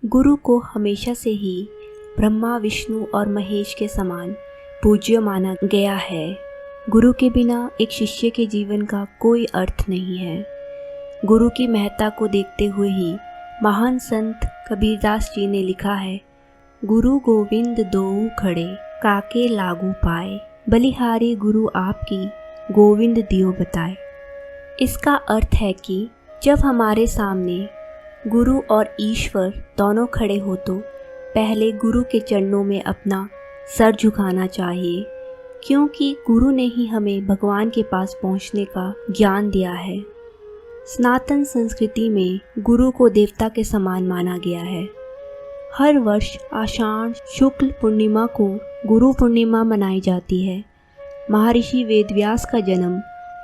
गुरु को हमेशा से ही ब्रह्मा, विष्णु और महेश के समान पूज्य माना गया है। गुरु के बिना एक शिष्य के जीवन का कोई अर्थ नहीं है। गुरु की महत्ता को देखते हुए ही महान संत कबीरदास जी ने लिखा है, गुरु गोविंद दोऊ खड़े काके लागू पाए, बलिहारी गुरु आपकी गोविंद दियो बताए। इसका अर्थ है कि जब हमारे सामने गुरु और ईश्वर दोनों खड़े हो तो पहले गुरु के चरणों में अपना सर झुकाना चाहिए, क्योंकि गुरु ने ही हमें भगवान के पास पहुंचने का ज्ञान दिया है। सनातन संस्कृति में गुरु को देवता के समान माना गया है। हर वर्ष आषाढ़ शुक्ल पूर्णिमा को गुरु पूर्णिमा मनाई जाती है। महर्षि वेदव्यास का जन्म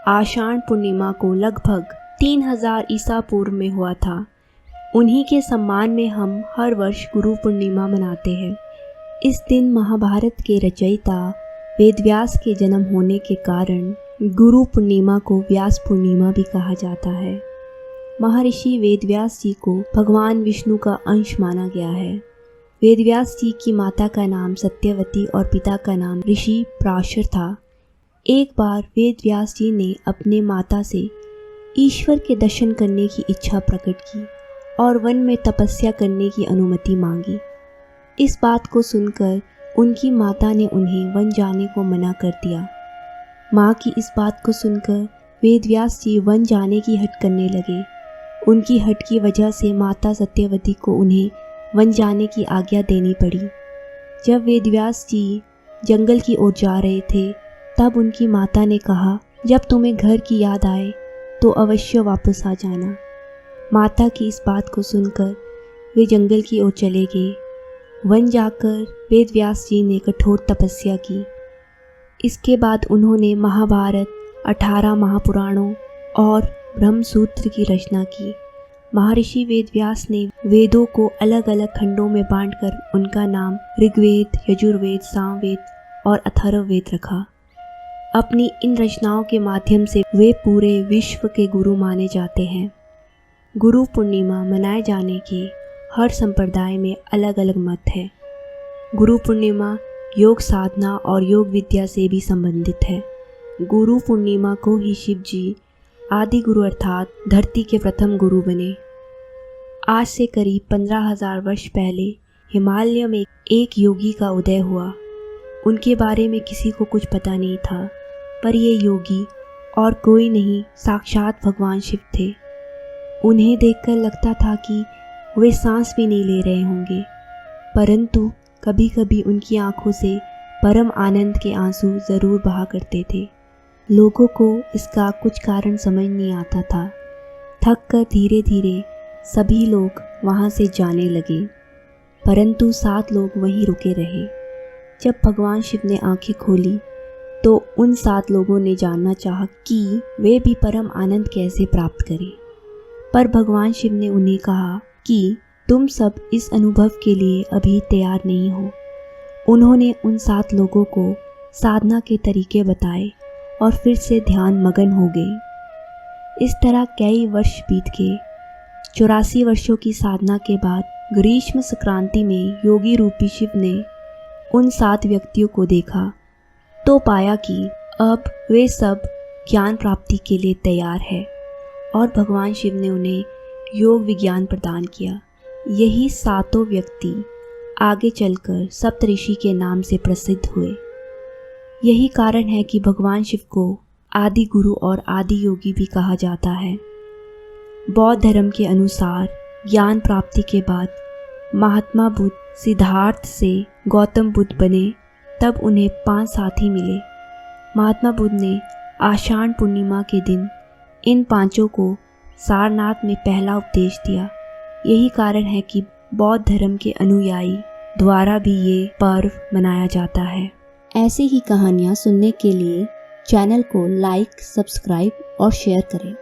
आषाढ़ पूर्णिमा को लगभग 3000 ईसा पूर्व में हुआ था। उन्हीं के सम्मान में हम हर वर्ष गुरु पूर्णिमा मनाते हैं। इस दिन महाभारत के रचयिता वेदव्यास के जन्म होने के कारण गुरु पूर्णिमा को व्यास पूर्णिमा भी कहा जाता है। महर्षि वेदव्यास जी को भगवान विष्णु का अंश माना गया है। वेदव्यास जी की माता का नाम सत्यवती और पिता का नाम ऋषि पराशर था। एक बार वेदव्यास जी ने अपने माता से ईश्वर के दर्शन करने की इच्छा प्रकट की और वन में तपस्या करने की अनुमति मांगी। इस बात को सुनकर उनकी माता ने उन्हें वन जाने को मना कर दिया। माँ की इस बात को सुनकर वेदव्यास जी वन जाने की हट करने लगे। उनकी हट की वजह से माता सत्यवती को उन्हें वन जाने की आज्ञा देनी पड़ी। जब वेदव्यास जी जंगल की ओर जा रहे थे, तब उनकी माता ने कहा, जब तुम्हें घर की याद आए तो अवश्य वापस आ जाना। माता की इस बात को सुनकर वे जंगल की ओर चले गए। वन जाकर वेदव्यास जी ने कठोर तपस्या की। इसके बाद उन्होंने महाभारत, 18 महापुराणों और ब्रह्मसूत्र की रचना की। महर्षि वेदव्यास ने वेदों को अलग अलग खंडों में बांटकर उनका नाम ऋग्वेद, यजुर्वेद, सामवेद और अथर्ववेद रखा। अपनी इन रचनाओं के माध्यम से वे पूरे विश्व के गुरु माने जाते हैं। गुरु पूर्णिमा मनाए जाने के हर संप्रदाय में अलग अलग मत है। गुरु पूर्णिमा योग साधना और योग विद्या से भी संबंधित है। गुरु पूर्णिमा को ही शिव जी आदि गुरु अर्थात धरती के प्रथम गुरु बने। आज से करीब 15,000 वर्ष पहले हिमालय में एक योगी का उदय हुआ। उनके बारे में किसी को कुछ पता नहीं था, पर ये योगी और कोई नहीं, साक्षात भगवान शिव थे। उन्हें देखकर लगता था कि वे सांस भी नहीं ले रहे होंगे, परंतु कभी कभी उनकी आंखों से परम आनंद के आंसू ज़रूर बहा करते थे। लोगों को इसका कुछ कारण समझ नहीं आता था। थक कर धीरे धीरे सभी लोग वहाँ से जाने लगे, परंतु 7 लोग वहीं रुके रहे। जब भगवान शिव ने आंखें खोली तो उन 7 लोगों ने जानना चाहा कि वे भी परम आनंद कैसे प्राप्त करें, पर भगवान शिव ने उन्हें कहा कि तुम सब इस अनुभव के लिए अभी तैयार नहीं हो। उन्होंने उन 7 लोगों को साधना के तरीके बताए और फिर से ध्यान मगन हो गए। इस तरह कई वर्ष बीत गए। 84 वर्षों की साधना के बाद ग्रीष्म संक्रांति में योगी रूपी शिव ने उन 7 व्यक्तियों को देखा तो पाया कि अब वे सब ज्ञान प्राप्ति के लिए तैयार है और भगवान शिव ने उन्हें योग विज्ञान प्रदान किया। यही 7 व्यक्ति आगे चलकर सप्तऋषि के नाम से प्रसिद्ध हुए। यही कारण है कि भगवान शिव को आदि गुरु और आदि योगी भी कहा जाता है। बौद्ध धर्म के अनुसार ज्ञान प्राप्ति के बाद महात्मा बुद्ध सिद्धार्थ से गौतम बुद्ध बने, तब उन्हें 5 साथी मिले। महात्मा बुद्ध ने आषाढ़ पूर्णिमा के दिन इन 5 को सारनाथ में पहला उपदेश दिया। यही कारण है कि बौद्ध धर्म के अनुयायी द्वारा भी ये पर्व मनाया जाता है। ऐसी ही कहानियाँ सुनने के लिए चैनल को लाइक, सब्सक्राइब और शेयर करें।